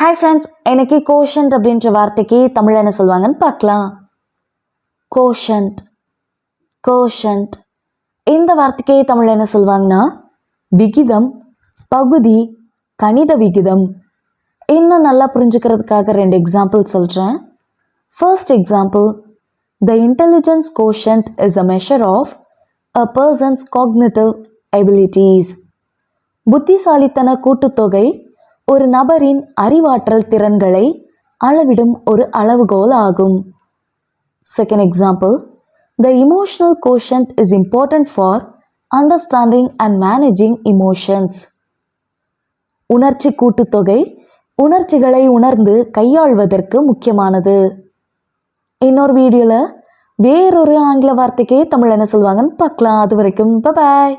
Hi friends, எனக்கு quotient அப்படின்ற வார்த்தைக்கு தமிழ் என்ன சொல்லுவாங்கன்னு பார்க்கலாம். கோஷன்ட் கோஷன்ட் இந்த வார்த்தைக்கு தமிழ் என்ன சொல்லுவாங்கன்னா விகிதம், பகுதி, கணித விகிதம். இன்னும் நல்லா புரிஞ்சுக்கிறதுக்காக 2 எக்ஸாம்பிள் சொல்கிறேன். First example, the intelligence quotient is a measure of a person's cognitive abilities. புத்திசாலித்தன கூட்டுத்தொகை ஒரு நபரின் அறிவாற்றல் திறன்களை அளவிடும் ஒரு அளவுகோல் ஆகும். Second example, the emotional quotient is important for understanding and managing emotions. உணர்ச்சி கூட்டுத்தொகை உணர்ச்சிகளை உணர்ந்து கையாள்வதற்கு முக்கியமானது. இன்னொரு வீடியோவில் வேறொரு ஆங்கில வார்த்தைக்கே தமிழ் என்ன சொல்லுவாங்கன்னு பார்க்கலாம். அது வரைக்கும் பாய்.